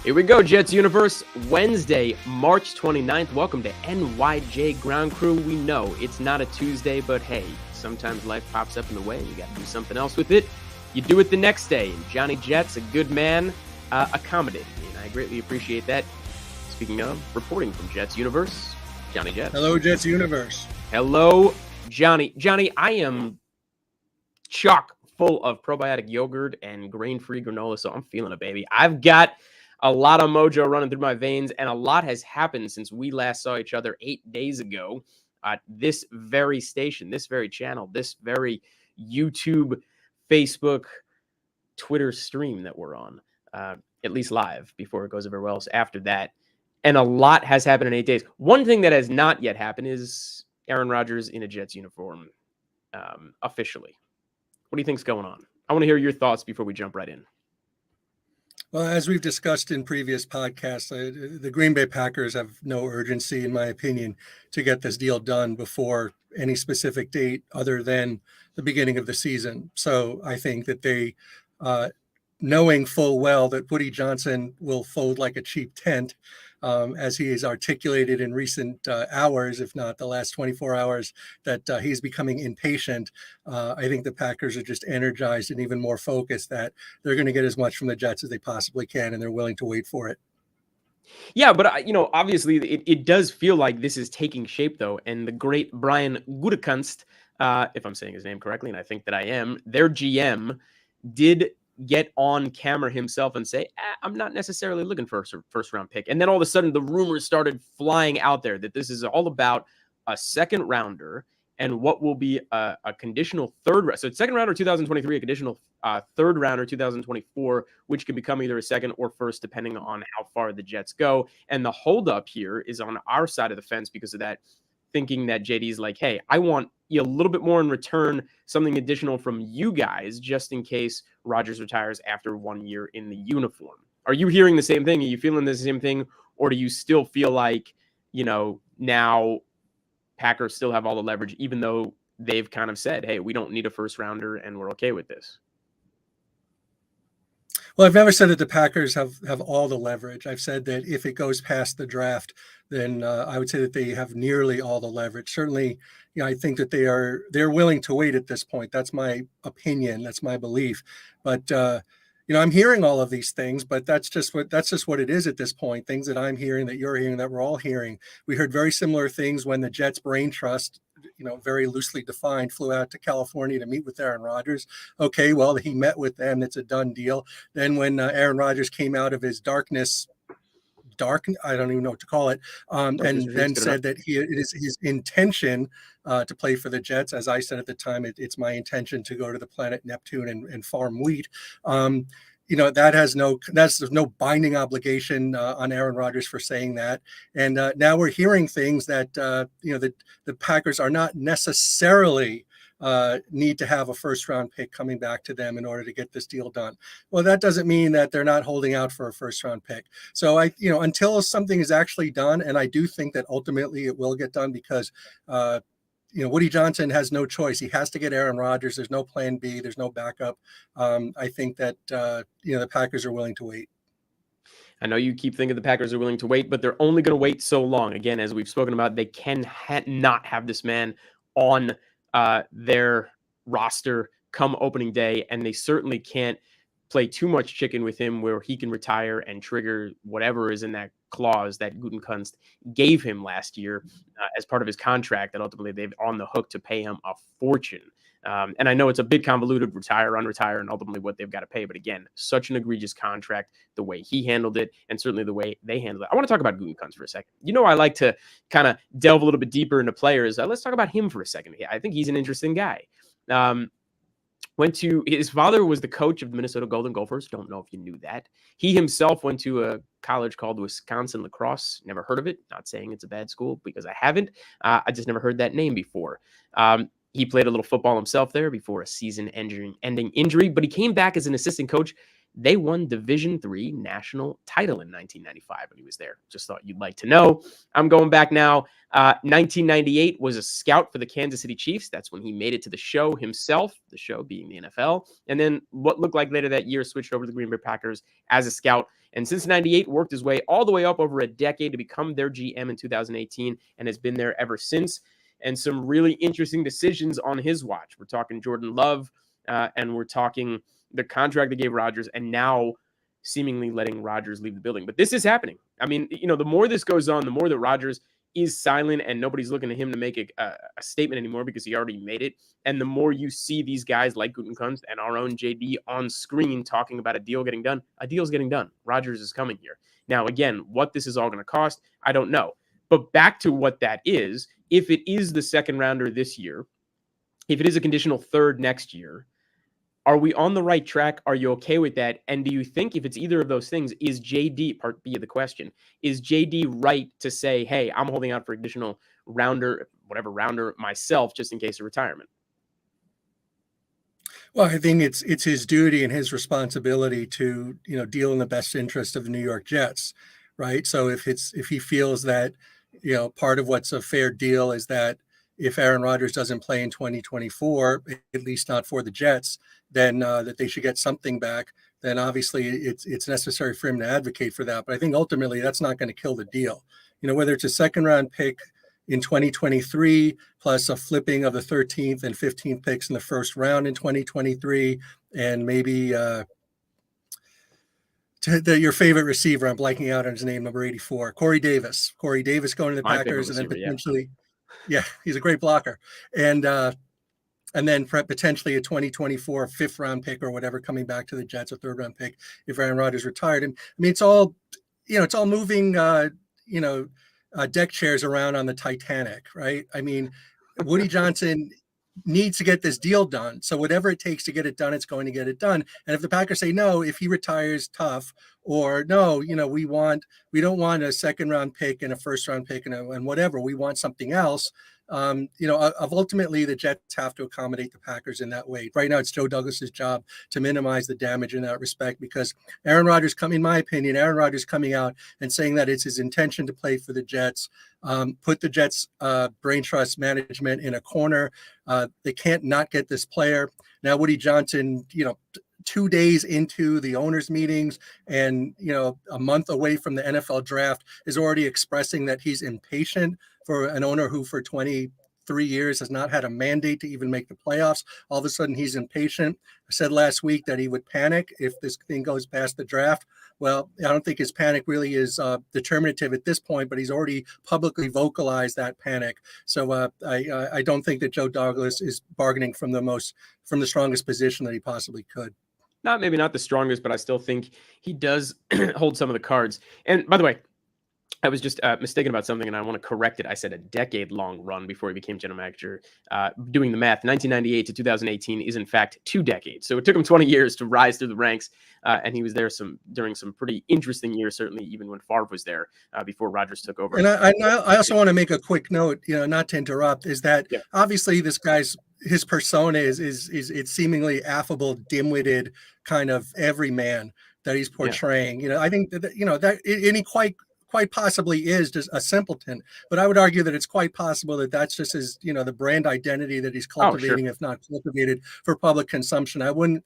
Here we go, Jets Universe, Wednesday, March 29th. Welcome to NYJ Ground Crew. We know it's not a Tuesday, but hey, sometimes life pops up in the way and you got to do something else with it. You do it the next day. And Johnny Jet's a good man, accommodated me, and I greatly appreciate that. Speaking of, reporting from Jets Universe, Johnny Jet. Hello, Jets Universe. Hello, Johnny. Johnny, I am chock full of probiotic yogurt and grain-free granola, so I'm feeling it, baby. I've got a lot of mojo running through my veins, and a lot has happened since we last saw each other 8 days ago at this very station, this very channel, this very YouTube, Facebook, Twitter stream that we're on, at least live before it goes everywhere else after that. And a lot has happened in 8 days. One thing that has not yet happened is Aaron Rodgers in a Jets uniform officially. What do you think's going on? I want to hear your thoughts before we jump right in. Well, as we've discussed in previous podcasts, the Green Bay Packers have no urgency, in my opinion, to get this deal done before any specific date other than the beginning of the season. So I think that they, knowing full well that Woody Johnson will fold like a cheap tent, as he has articulated in recent hours, if not the last 24 hours, that he's becoming impatient. I think the Packers are just energized and even more focused that they're going to get as much from the Jets as they possibly can, and they're willing to wait for it. Yeah, but, obviously it does feel like this is taking shape, though, and the great Brian Gudekunst, if I'm saying his name correctly, and I think that I am, their GM did get on camera himself and say, I'm not necessarily looking for a first round pick. And then all of a sudden the rumors started flying out there that this is all about a second rounder and what will be a conditional third round. So it's second rounder 2023, a conditional third rounder 2024, which can become either a second or first, depending on how far the Jets go. And the holdup here is on our side of the fence because of that, thinking that JD's like, hey, I want a little bit more in return, something additional from you guys, just in case Rodgers retires after 1 year in the uniform. Are you hearing the same thing? Are you feeling the same thing? Or do you still feel like, now Packers still have all the leverage, even though they've kind of said, hey, we don't need a first rounder and we're okay with this? Well, I've never said that the Packers have all the leverage. I've said that if it goes past the draft, then I would say that they have nearly all the leverage. Certainly, I think that they're willing to wait at this point. That's my opinion. That's my belief. But I'm hearing all of these things, but that's just what it is at this point. Things that I'm hearing, that you're hearing, that we're all hearing. We heard very similar things when the Jets brain trust, very loosely defined, flew out to California to meet with Aaron Rodgers. Okay, well, he met with them. It's a done deal. Then when Aaron Rodgers came out of his I don't even know what to call it, and then said that it is his intention to play for the Jets. As I said at the time, it's my intention to go to the planet Neptune and farm wheat. That's no binding obligation on Aaron Rodgers for saying that. And now we're hearing things that the Packers are not necessarily need to have a first round pick coming back to them in order to get this deal done. Well, that doesn't mean that they're not holding out for a first round pick. So until something is actually done, and I do think that ultimately it will get done because Woody Johnson has no choice. He has to get Aaron Rodgers. There's no plan B. There's no backup. I think that the Packers are willing to wait. I know you keep thinking the Packers are willing to wait, but they're only going to wait so long. Again, as we've spoken about, they can not have this man on their roster come opening day, and they certainly can't play too much chicken with him where he can retire and trigger whatever is in that clause that Gudekunst gave him last year as part of his contract that ultimately they've on the hook to pay him a fortune. And I know it's a bit convoluted, retire, unretire, and ultimately what they've got to pay. But again, such an egregious contract, the way he handled it, and certainly the way they handled it. I want to talk about Gudekunst for a second. I like to kind of delve a little bit deeper into players. Let's talk about him for a second. I think he's an interesting guy. His father was the coach of the Minnesota Golden Gophers. Don't know if you knew that. He himself went to a college called Wisconsin Lacrosse. Never heard of it. Not saying it's a bad school because I haven't. I just never heard that name before. He played a little football himself there before a season-ending injury, but he came back as an assistant coach They won Division III national title in 1995 when he was there. Just thought you'd like to know. I'm going back now. 1998 was a scout for the Kansas City Chiefs. That's when he made it to the show himself, the show being the NFL. And then what looked like later that year switched over to the Green Bay Packers as a scout. And since 98, worked his way all the way up over a decade to become their GM in 2018 and has been there ever since. And some really interesting decisions on his watch. We're talking Jordan Love, and we're talking the contract they gave Rodgers, and now seemingly letting Rodgers leave the building. But this is happening. I mean, the more this goes on, the more that Rodgers is silent and nobody's looking to him to make a statement anymore because he already made it. And the more you see these guys like Gudekunst and our own JD on screen talking about a deal getting done, a deal's getting done. Rodgers is coming here. Now, again, what this is all going to cost, I don't know. But back to what that is, if it is the second rounder this year, if it is a conditional third next year, are we on the right track? Are you okay with that? And do you think if it's either of those things, is JD, part B of the question, is JD right to say, hey, I'm holding out for additional rounder, whatever rounder myself, just in case of retirement? Well, I think it's his duty and his responsibility to, deal in the best interest of the New York Jets, right? So if he feels that, part of what's a fair deal is that if Aaron Rodgers doesn't play in 2024, at least not for the Jets, then that they should get something back, then obviously it's necessary for him to advocate for that. But I think ultimately that's not going to kill the deal. Whether it's a second round pick in 2023 plus a flipping of the 13th and 15th picks in the first round in 2023, and maybe your favorite receiver, I'm blanking out on his name, number 84, Corey Davis going to the Packers, and then potentially, yeah, he's a great blocker. And then potentially a 2024 fifth round pick or whatever coming back to the Jets, a third round pick if Aaron Rodgers retired. And I mean, it's all moving, deck chairs around on the Titanic, right? I mean, Woody Johnson needs to get this deal done. So whatever it takes to get it done, it's going to get it done. And if the Packers say no, if he retires, tough, or no, we don't want a second round pick and a first round pick and whatever, we want something else. Ultimately the Jets have to accommodate the Packers in that way. Right now, it's Joe Douglas's job to minimize the damage in that respect, because Aaron Rodgers coming out and saying that it's his intention to play for the Jets, put the Jets brain trust management in a corner. They can't not get this player. Now, Woody Johnson, 2 days into the owners' meetings and, a month away from the NFL draft, is already expressing that he's impatient for an owner who for 23 years has not had a mandate to even make the playoffs. All of a sudden, he's impatient. I said last week that he would panic if this thing goes past the draft. Well, I don't think his panic really is determinative at this point, but he's already publicly vocalized that panic. So I don't think that Joe Douglas is bargaining from the strongest position that he possibly could. Maybe not the strongest, but I still think he does hold some of the cards. And by the way, I was just mistaken about something, and I want to correct it. I said a decade-long run before he became general manager. Doing the math, 1998 to 2018 is in fact 2 decades. So it took him 20 years to rise through the ranks, and he was there during some pretty interesting years, certainly even when Favre was there before Rodgers took over. And I also want to make a quick note, not to interrupt, is that obviously this guy's his persona is it's seemingly affable, dim-witted kind of everyman that he's portraying. I think that and he quite possibly is just a simpleton, but I would argue that it's quite possible that that's just his, the brand identity that he's cultivating, if not cultivated for public consumption. I wouldn't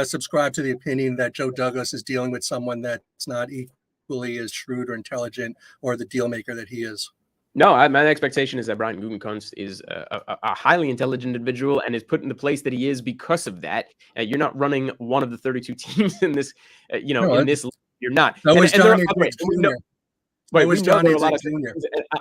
subscribe to the opinion that Joe Douglas is dealing with someone that's not equally as shrewd or intelligent or the deal maker that he is. No, my expectation is that Brian Gudekunst is a highly intelligent individual and is put in the place that he is because of that. You're not running one of the 32 teams in this, in this. You're not. Right, we know there are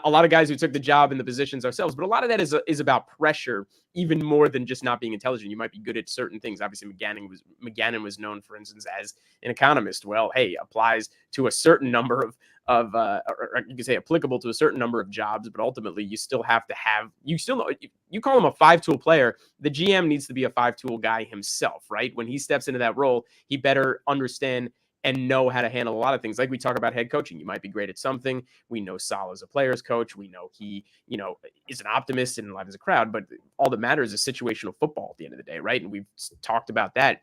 a lot of guys who took the job in the positions ourselves, but a lot of that is about pressure, even more than just not being intelligent. You might be good at certain things. Obviously, McGannon was known, for instance, as an economist. Well, hey, applies to a certain number of or you could say applicable to a certain number of jobs, but ultimately you still have to have, you call him a 5-tool player. The GM needs to be a 5-tool guy himself, right? When he steps into that role, he better understand and know how to handle a lot of things. Like we talk about head coaching. You might be great at something. We know Saleh as a player's coach. We know he, is an optimist and live as a crowd, but all that matters is situational football at the end of the day, right? And we've talked about that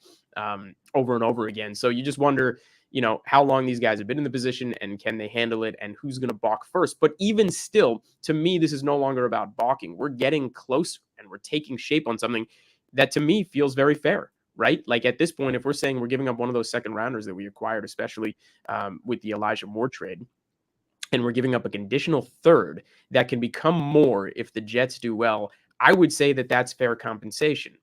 over and over again. So you just wonder, how long these guys have been in the position and can they handle it and who's going to balk first. But even still, to me, this is no longer about balking. We're getting closer and we're taking shape on something that to me feels very fair. Right? Like at this point, if we're saying we're giving up one of those second rounders that we acquired, especially with the Elijah Moore trade, and we're giving up a conditional third that can become more if the Jets do well, I would say that that's fair compensation.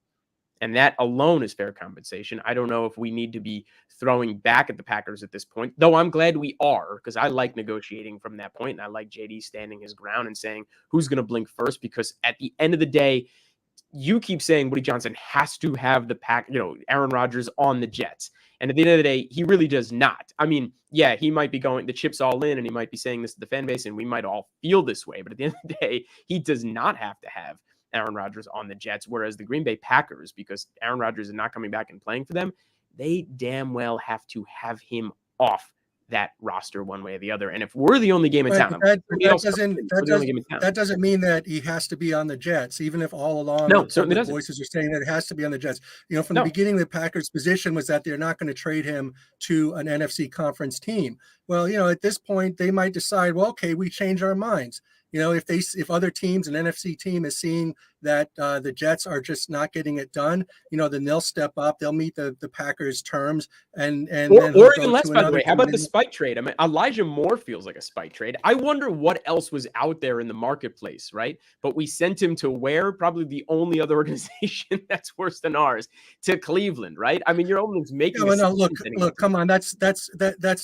And that alone is fair compensation. I don't know if we need to be throwing back at the Packers at this point, though I'm glad we are, because I like negotiating from that point, and I like JD standing his ground and saying who's going to blink first, because at the end of the day, you keep saying Woody Johnson has to have the Aaron Rodgers on the Jets. And at the end of the day, he really does not. I mean, yeah, he might be going the chips all in and he might be saying this to the fan base and we might all feel this way. But at the end of the day, he does not have to have Aaron Rodgers on the Jets. Whereas the Green Bay Packers, because Aaron Rodgers is not coming back and playing for them, they damn well have to have him off that roster one way or the other. And if we're the only game in town, that doesn't mean that he has to be on the Jets, even if all along the voices are saying that it has to be on the Jets. From the beginning, the Packers' position was that they're not going to trade him to an NFC conference team. Well, at this point, they might decide, well, okay, we change our minds. If other teams, an NFC team is seeing that the Jets are just not getting it done, then they'll step up. They'll meet the Packers' terms, or even less. By the way, how about the spike trade? I mean, Elijah Moore feels like a spike trade. I wonder what else was out there in the marketplace, right? But we sent him to where? Probably the only other organization that's worse than ours, to Cleveland, right? I mean, your owning's making. Look, come on, that's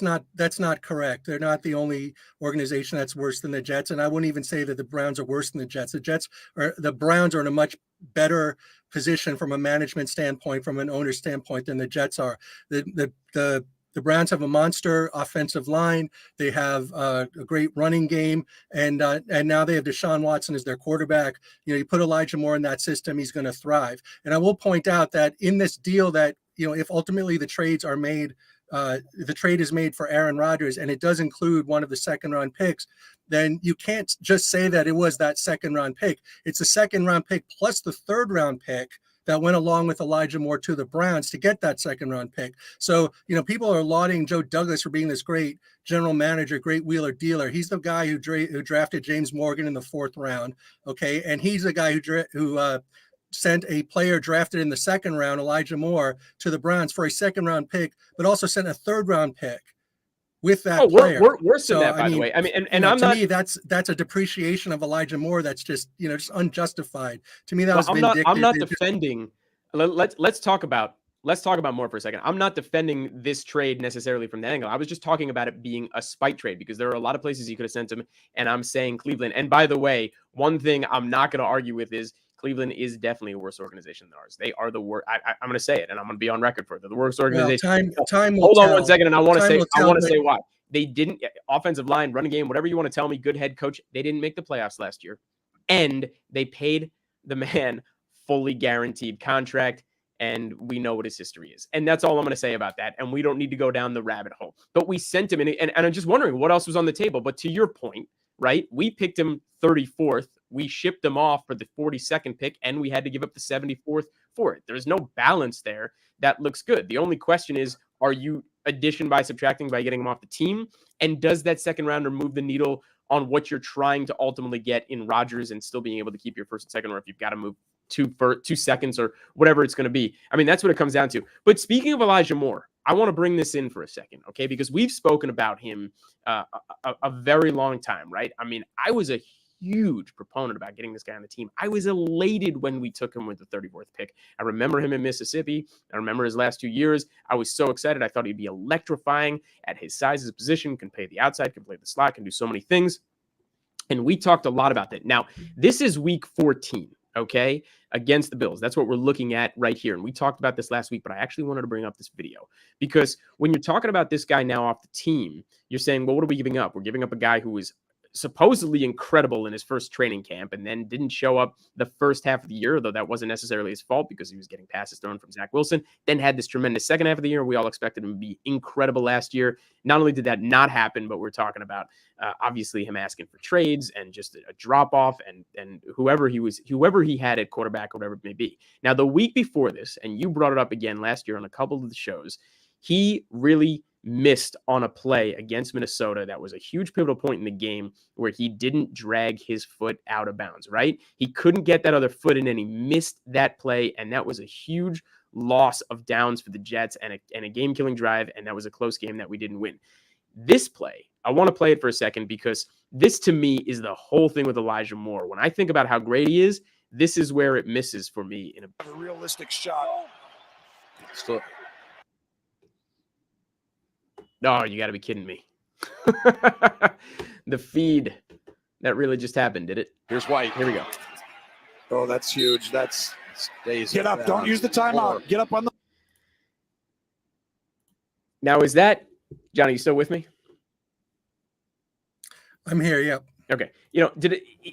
not correct. They're not the only organization that's worse than the Jets, and I wouldn't even say that the Browns are worse than the Jets. The Browns are in a much better position from a management standpoint, from an owner standpoint, than the Jets are. The Browns have a monster offensive line. They have a great running game, and now they have Deshaun Watson as their quarterback. You put Elijah Moore in that system, he's going to thrive. And I will point out that in this deal, that if ultimately the trades are made, the trade is made for Aaron Rodgers, and it does include one of the second-round picks, then you can't just say that it was that second-round pick. It's a second-round pick plus the third-round pick that went along with Elijah Moore to the Browns to get that second-round pick. So, people are lauding Joe Douglas for being this great general manager, great wheeler dealer. He's the guy who drafted James Morgan in the 4th round, okay? And he's the guy who sent a player drafted in the 2nd round, Elijah Moore, to the Browns for a second-round pick, but also sent a 3rd-round pick with that player. We're worse than that, by the way. I mean, and I'm not. To me, that's a depreciation of Elijah Moore. That's just just unjustified. To me, that was vindictive. I'm not defending. Let's talk about Moore for a second. I'm not defending this trade necessarily from that angle. I was just talking about it being a spike trade because there are a lot of places you could have sent him, and I'm saying Cleveland. And by the way, one thing I'm not going to argue with is Cleveland is definitely a worse organization than ours. They are the worst. I'm going to say it, and I'm going to be on record for it. They're the worst organization. Well, time will Hold tell. on one second, and I want to say why. They didn't offensive line, running game, whatever you want to tell me. Good head coach. They didn't make the playoffs last year, and they paid the man fully guaranteed contract. And we know what his history is. And that's all I'm going to say about that. And we don't need to go down the rabbit hole. But we sent him in, and I'm just wondering what else was on the table. But to your point, right? We picked him 34th. We shipped him off for the 42nd pick, and we had to give up the 74th for it. There's no balance there. That looks good. The only question is, are you addition by subtracting by getting him off the team? And does that second rounder move the needle on what you're trying to ultimately get in Rodgers and still being able to keep your first and second, or if you've got to move 2 seconds or whatever it's going to be? I mean, that's what it comes down to. But speaking of Elijah Moore, I want to bring this in for a second, okay? Because we've spoken about him a very long time, right? I mean, I was a huge proponent about getting this guy on the team. I was elated when we took him with the 34th pick. I remember him in Mississippi. I remember his last 2 years. I was so excited. I thought he'd be electrifying at his size, his position, can play the outside, can play the slot, can do so many things. And we talked a lot about that. Now, this is week 14. Okay, against the Bills. That's what we're looking at right here. And we talked about this last week, but I actually wanted to bring up this video because when you're talking about this guy now off the team, you're saying, well, what are we giving up? We're giving up a guy who is supposedly incredible in his first training camp and then didn't show up the first half of the year, though that wasn't necessarily his fault because he was getting passes thrown from Zach Wilson, then had this tremendous second half of the year. We all expected him to be incredible last year. Not only did that not happen, but we're talking about obviously him asking for trades and just a drop off and whoever he had at quarterback, whatever it may be. Now, the week before this, and you brought it up again last year on a couple of the shows, he really missed on a play against Minnesota. That was a huge pivotal point in the game where he didn't drag his foot out of bounds, right? He couldn't get that other foot in and he missed that play. And that was a huge loss of downs for the Jets and a game-killing drive. And that was a close game that we didn't win. This play, I want to play it for a second because this to me is the whole thing with Elijah Moore. When I think about how great he is, this is where it misses for me. In a realistic shot. Still. Oh, you got to be kidding me. The feed. That really just happened, did it? Here's White. Here we go. Oh, that's huge. That's Stays get up. Don't use the timeout. Get up on the. Now, is that, Johnny, you still with me? I'm here. Yep. Okay.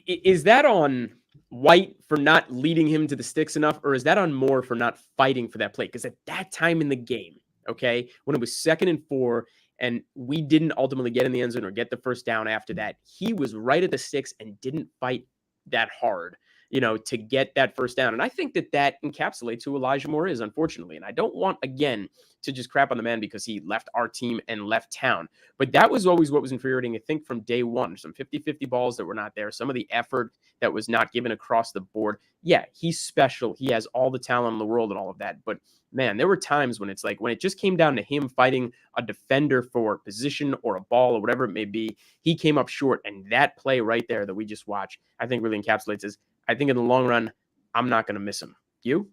Is that on White for not leading him to the sticks enough, or is that on Moore for not fighting for that play? Because at that time in the game, okay, when it was 2nd and 4, and we didn't ultimately get in the end zone or get the first down after that, he was right at the sticks and didn't fight that hard, to get that first down. And I think that encapsulates who Elijah Moore is, unfortunately. And I don't want, again, to just crap on the man because he left our team and left town. But that was always what was infuriating, I think, from day one. Some 50-50 balls that were not there. Some of the effort that was not given across the board. Yeah, he's special. He has all the talent in the world and all of that. But, man, there were times when it's like when it just came down to him fighting a defender for position or a ball or whatever it may be, he came up short. And that play right there that we just watched, I think really encapsulates this. I think in the long run, I'm not going to miss him. You?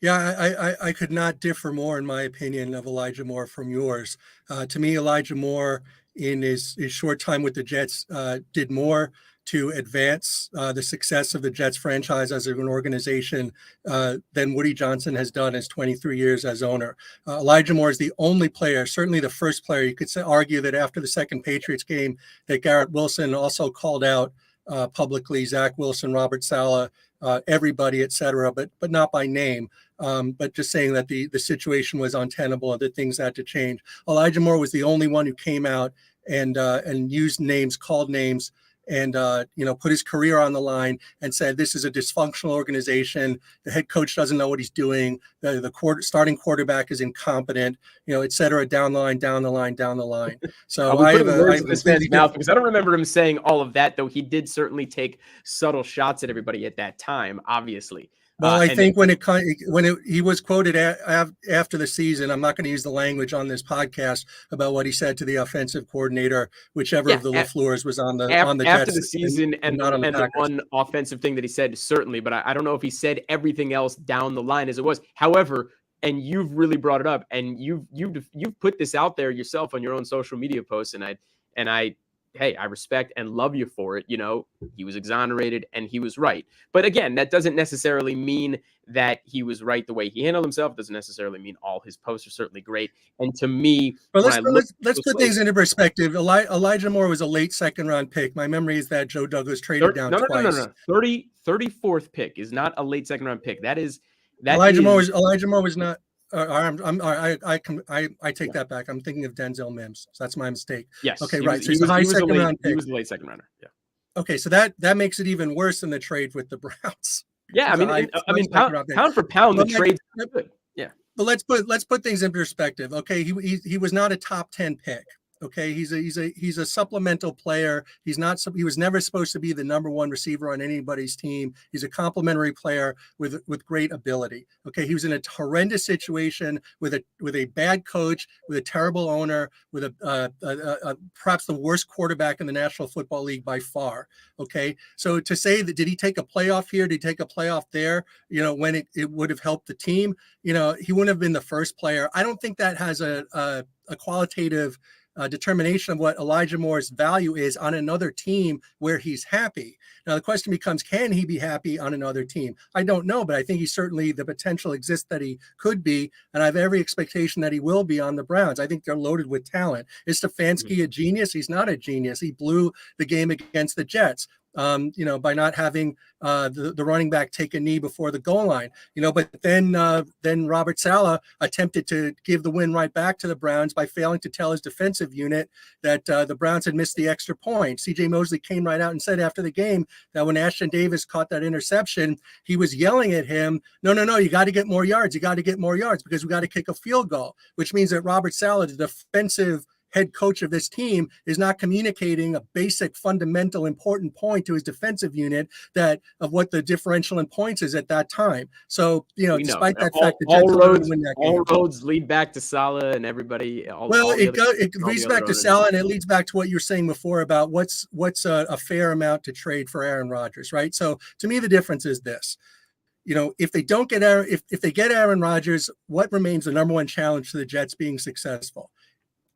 Yeah, I could not differ more in my opinion of Elijah Moore from yours. To me, Elijah Moore in his short time with the Jets did more to advance the success of the Jets franchise as an organization than Woody Johnson has done his 23 years as owner. Elijah Moore is the only player, certainly the first player. You could argue that after the second Patriots game that Garrett Wilson also called out publicly, Zach Wilson, Robert Saleh, everybody, et cetera, but not by name. But just saying that the situation was untenable and that things had to change. Elijah Moore was the only one who came out and used names, called names, and put his career on the line and said, this is a dysfunctional organization. The head coach doesn't know what he's doing. The starting quarterback is incompetent, et cetera, down the line. So I have words in this man's mouth because I don't remember him saying all of that, though he did certainly take subtle shots at everybody at that time, obviously. Well, I think he was quoted after the season, I'm not going to use the language on this podcast about what he said to the offensive coordinator, whichever of the LaFleurs was on the Jets after the season and not on the one offensive thing that he said, certainly, but I don't know if he said everything else down the line as it was. However, and you've really brought it up, and you've put this out there yourself on your own social media posts, and I hey, I respect and love you for it. He was exonerated and he was right. But again, that doesn't necessarily mean that he was right the way he handled himself. It doesn't necessarily mean all his posts are certainly great. And to me, let's put things into perspective. Elijah Moore was a late second-round pick. My memory is that Joe Douglas traded down twice. No. 34th pick is not a late second-round pick. Elijah Moore was not. I take that back. I'm thinking of Denzel Mims. So that's my mistake. Yes. Okay, right. So he's a high second round pick. He was a late second rounder. Yeah. Okay, so that makes it even worse than the trade with the Browns. Yeah, I mean, pound for pound, the trade's good. Yeah. But let's put things in perspective. Okay, he was not a top 10 pick. Okay, he's a supplemental player. He was never supposed to be the number one receiver on anybody's team. He's a complimentary player with great ability. Okay, he was in a horrendous situation with a bad coach, with a terrible owner, with a perhaps the worst quarterback in the National Football League by far. Okay, so to say that did he take a playoff here? Did he take a playoff there? When it would have helped the team. He wouldn't have been the first player. I don't think that has a qualitative determination of what Elijah Moore's value is on another team where he's happy. Now, the question becomes, can he be happy on another team? I don't know, but I think the potential exists that he could be, and I have every expectation that he will be on the Browns. I think they're loaded with talent. Is Stefanski a genius? He's not a genius. He blew the game against the Jets. By not having the running back take a knee before the goal line, but then Robert Saleh attempted to give the win right back to the Browns by failing to tell his defensive unit that the Browns had missed the extra point. CJ Mosley came right out and said after the game that when Ashton Davis caught that interception, he was yelling at him, no, you got to get more yards. You got to get more yards because we got to kick a field goal, which means that Robert Saleh, the defensive head coach of this team, is not communicating a basic, fundamental, important point to his defensive unit of what the differential in points is at that time. So, despite that fact, the Jets are going to win that game. All roads lead back to Saleh and everybody. It leads back to Saleh, and it leads back to what you were saying before about what's a fair amount to trade for Aaron Rodgers, right? So, to me, the difference is this. If they don't get if they get Aaron Rodgers, what remains the number one challenge to the Jets being successful?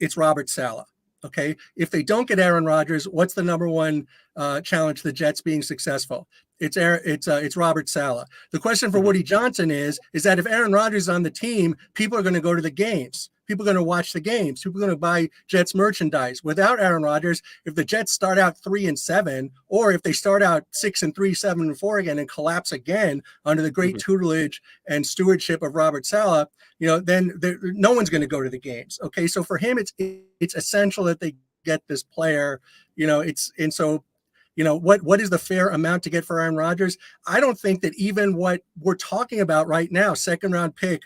It's Robert Saleh. Okay. If they don't get Aaron Rodgers, what's the number one challenge to the Jets being successful? It's Robert Saleh. The question for Woody Johnson is that if Aaron Rodgers is on the team, people are going to go to the games. People are going to watch the games. People are going to buy Jets merchandise. Without Aaron Rodgers, if the Jets start out 3-7, or if they start out 6-3, 7-4 again, and collapse again under the great tutelage and stewardship of Robert Saleh, then no one's going to go to the games. Okay, so for him, it's essential that they get this player. What is the fair amount to get for Aaron Rodgers? I don't think that even what we're talking about right now, second round pick,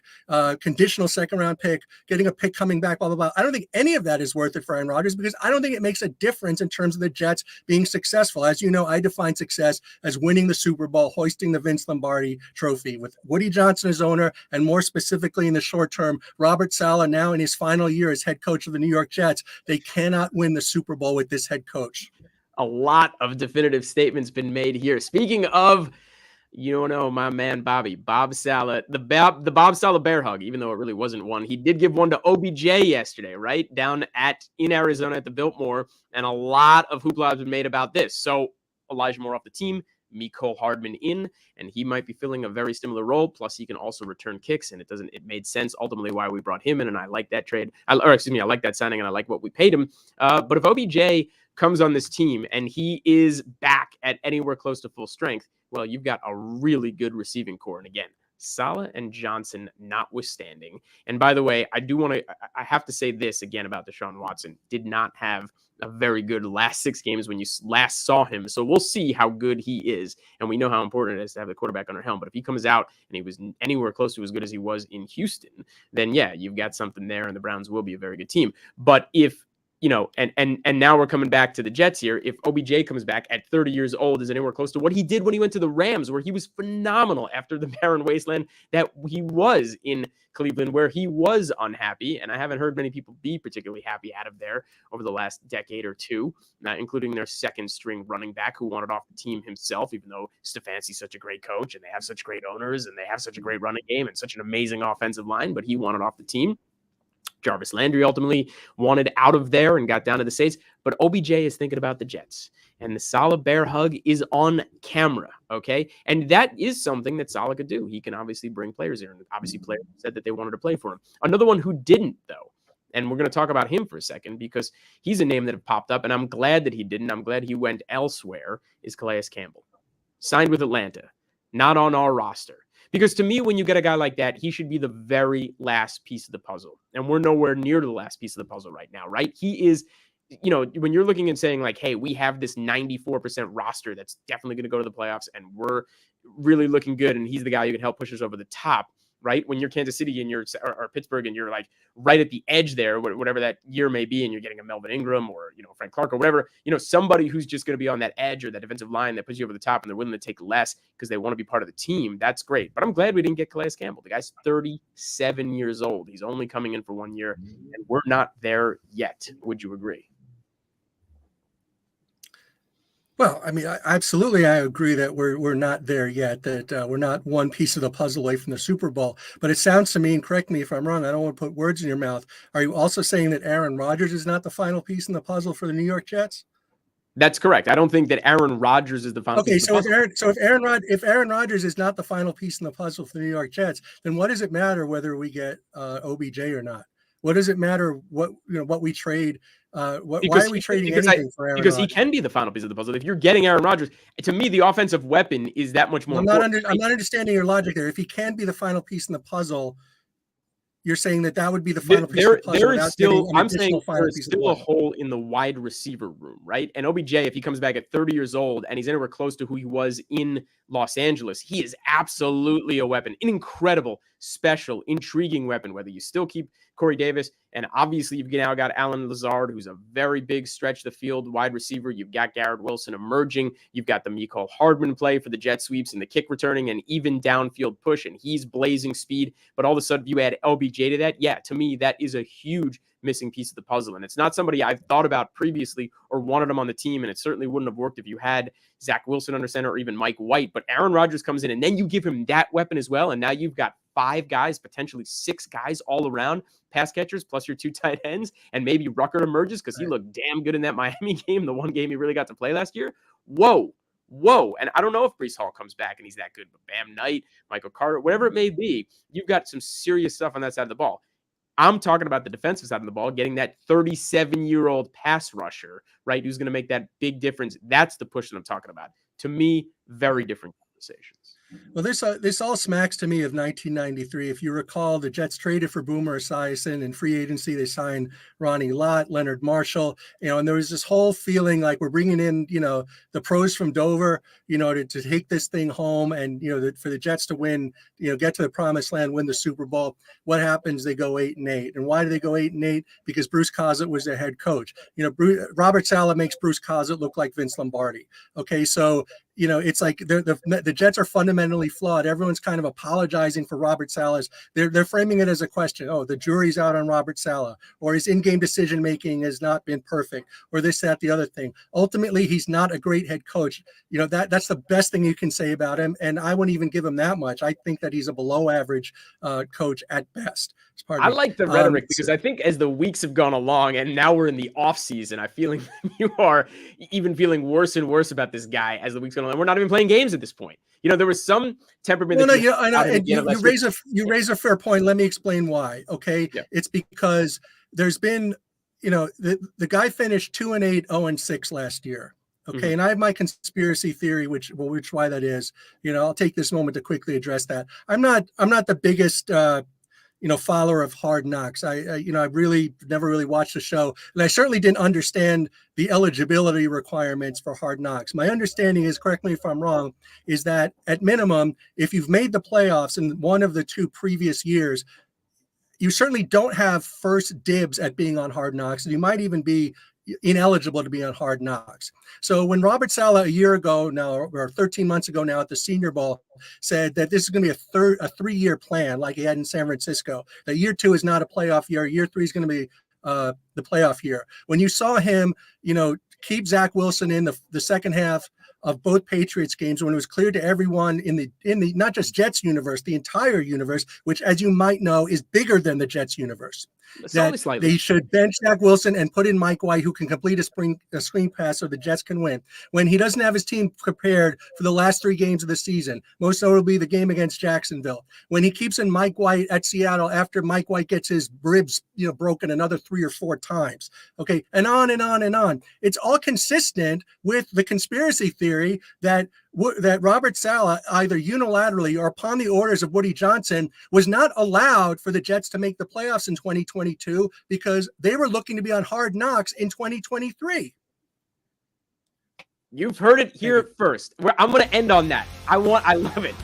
conditional second round pick, getting a pick coming back, blah, blah, blah. I don't think any of that is worth it for Aaron Rodgers because I don't think it makes a difference in terms of the Jets being successful. As you know, I define success as winning the Super Bowl, hoisting the Vince Lombardi trophy with Woody Johnson as owner, and more specifically in the short term, Robert Saleh now in his final year as head coach of the New York Jets. They cannot win the Super Bowl with this head coach. A lot of definitive statements been made here. Speaking of, my man Bob Saleh, the Bob Saleh bear hug, even though it really wasn't one. He did give one to OBJ yesterday, right? Down in Arizona at the Biltmore. And a lot of hoopla has been made about this. So Elijah Moore off the team, Mecole Hardman in, and he might be filling a very similar role. Plus, he can also return kicks, and it made sense ultimately why we brought him in, and I like that trade. I like that signing, and I like what we paid him. But if OBJ comes on this team and he is back at anywhere close to full strength, well, you've got a really good receiving core. And again, Saleh and Johnson notwithstanding. And by the way, I have to say this again about Deshaun Watson. Did not have a very good last 6 games when you last saw him. So we'll see how good he is. And we know how important it is to have the quarterback under helm. But if he comes out and he was anywhere close to as good as he was in Houston, then yeah, you've got something there and the Browns will be a very good team. But if and now we're coming back to the Jets here. If OBJ comes back at 30 years old, is anywhere close to what he did when he went to the Rams, where he was phenomenal after the barren wasteland that he was in Cleveland, where he was unhappy. And I haven't heard many people be particularly happy out of there over the last decade or two, including their second string running back who wanted off the team himself, even though Stefanski's such a great coach and they have such great owners and they have such a great running game and such an amazing offensive line, but he wanted off the team. Jarvis Landry ultimately wanted out of there and got down to the States, but OBJ is thinking about the Jets. And the Saleh bear hug is on camera, okay? And that is something that Saleh could do. He can obviously bring players here, and obviously players said that they wanted to play for him. Another one who didn't, though, and we're going to talk about him for a second because he's a name that have popped up, and I'm glad that he didn't. I'm glad he went elsewhere, is Calais Campbell. Signed with Atlanta, not on our roster. Because to me, when you get a guy like that, he should be the very last piece of the puzzle. And we're nowhere near the last piece of the puzzle right now, right? He is, when you're looking and saying like, hey, we have this 94% roster that's definitely going to go to the playoffs and we're really looking good. And he's the guy who can help push us over the top, right? When you're Kansas City and you're or Pittsburgh and you're like right at the edge there, whatever that year may be, and you're getting a Melvin Ingram or, Frank Clark or whatever, somebody who's just going to be on that edge or that defensive line that puts you over the top and they're willing to take less because they want to be part of the team. That's great. But I'm glad we didn't get Calais Campbell. The guy's 37 years old. He's only coming in for 1 year and we're not there yet. Would you agree? Well, I mean, absolutely, I agree that we're not there yet. That we're not one piece of the puzzle away from the Super Bowl. But it sounds to me, and correct me if I'm wrong, I don't want to put words in your mouth. Are you also saying that Aaron Rodgers is not the final piece in the puzzle for the New York Jets? That's correct. I don't think that Aaron Rodgers is the final Okay, piece of the puzzle. if Aaron Rodgers is not the final piece in the puzzle for the New York Jets, then what does it matter whether we get OBJ or not? What does it matter what we trade? Why are we trading anything for Aaron because Rodgers? he can be the final piece of the puzzle. If you're getting Aaron Rodgers, to me, the offensive weapon is that much more important. I'm not understanding your logic there. If he can be the final piece in the puzzle, you're saying that would be the final piece of the puzzle. There is still, I'm saying there is still a hole in the wide receiver room, right? And OBJ, if he comes back at 30 years old and he's anywhere close to who he was in Los Angeles, he is absolutely a weapon, an incredible, special, intriguing weapon, whether you still keep Corey Davis, and obviously you've now got Allen Lazard, who's a very big stretch the field wide receiver. You've got Garrett Wilson emerging. You've got the Mecole Hardman play for the jet sweeps and the kick returning and even downfield push, and he's blazing speed. But all of a sudden you add LBJ to that. Yeah, to me, that is a huge missing piece of the puzzle. And it's not somebody I've thought about previously or wanted him on the team, and it certainly wouldn't have worked if you had Zach Wilson under center or even Mike White. But Aaron Rodgers comes in, and then you give him that weapon as well, and now you've got 5 guys, potentially 6 guys all around, pass catchers, plus your 2 tight ends, and maybe Rucker emerges because he looked damn good in that Miami game, the one game he really got to play last year. Whoa. And I don't know if Breece Hall comes back and he's that good, but Bam Knight, Michael Carter, whatever it may be, you've got some serious stuff on that side of the ball. I'm talking about the defensive side of the ball, getting that 37-year-old pass rusher, right, who's going to make that big difference. That's the push that I'm talking about. To me, very different conversations. Well, this all smacks to me of 1993. If you recall, the Jets traded for Boomer Esiason in free agency. They signed Ronnie Lott, Leonard Marshall, and there was this whole feeling like we're bringing in, the pros from Dover, to take this thing home and, for the Jets to win, get to the promised land, win the Super Bowl. What happens? They go 8-8. And why do they go 8-8? Because Bruce Coslet was their head coach. Robert Saleh makes Bruce Coslet look like Vince Lombardi. Okay, so it's like the Jets are fundamentally flawed. Everyone's kind of apologizing for Robert Saleh's. They're framing it as a question. Oh, the jury's out on Robert Saleh, or his in-game decision making has not been perfect, or this, that, the other thing. Ultimately, he's not a great head coach. That's the best thing you can say about him, and I wouldn't even give him that much. I think that he's a below average coach at best. I like the rhetoric because I think as the weeks have gone along and now we're in the off season, I feel like you are even feeling worse and worse about this guy as the weeks go along. And we're not even playing games at this point. There was some temperament. You raise a fair point. Let me explain why. Okay. Yeah. It's because there's been, the guy finished 2-8, 0-6 last year. Okay. Mm-hmm. And I have my conspiracy theory, which why that is, I'll take this moment to quickly address that. I'm not the biggest, follower of Hard Knocks. I really never really watched the show, and I certainly didn't understand the eligibility requirements for Hard Knocks. My understanding is, correct me if I'm wrong, is that at minimum, if you've made the playoffs in one of the 2 previous years, you certainly don't have first dibs at being on Hard Knocks, and you might even be ineligible to be on Hard Knocks. So when Robert Saleh a year ago now, or 13 months ago now at the Senior Bowl, said that this is going to be a 3-year plan like he had in San Francisco, that year 2 is not a playoff year, year 3 is going to be the playoff year. When you saw him, keep Zach Wilson in the second half of both Patriots games, when it was clear to everyone in the not just Jets universe, the entire universe, which, as you might know, is bigger than the Jets universe, that they should bench Zach Wilson and put in Mike White, who can complete a screen pass so the Jets can win. When he doesn't have his team prepared for the last 3 games of the season, most notably the game against Jacksonville, when he keeps in Mike White at Seattle after Mike White gets his ribs broken another 3 or 4 times, okay, and on and on and on. It's all consistent with the conspiracy theory that Robert Saleh, either unilaterally or upon the orders of Woody Johnson, was not allowed for the Jets to make the playoffs in 2022 because they were looking to be on Hard Knocks in 2023. You've heard it here first. I'm going to end on that. I love it.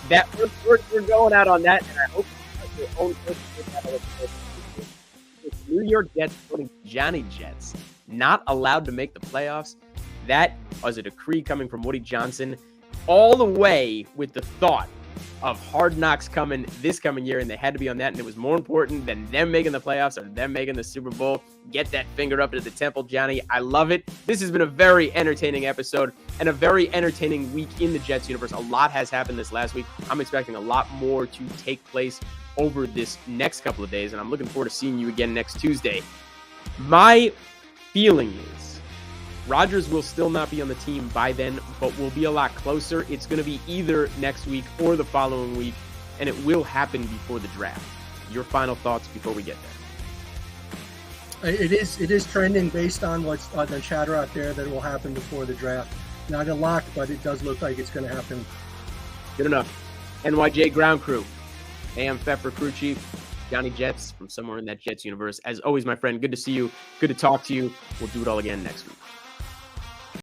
That we're going out on that, and I hope your own New York Jets putting Johnny Jets not allowed to make the playoffs. That was a decree coming from Woody Johnson, all the way with the thought of Hard Knocks coming this coming year, and they had to be on that, and it was more important than them making the playoffs or them making the Super Bowl. Get that finger up to the temple, Johnny. I love it. This has been a very entertaining episode and a very entertaining week in the Jets universe. A lot has happened this last week. I'm expecting a lot more to take place over this next couple of days, and I'm looking forward to seeing you again next Tuesday. My feeling is Rodgers will still not be on the team by then, but we'll be a lot closer. It's going to be either next week or the following week, and it will happen before the draft. Your final thoughts before we get there? It is trending based on what's the chatter out there that it will happen before the draft. Not a lock, but it does look like it's going to happen. Good enough. NYJ Ground Crew, AM Pfeffer Crew Chief, Johnny Jets from somewhere in that Jets universe. As always, my friend, good to see you. Good to talk to you. We'll do it all again next week.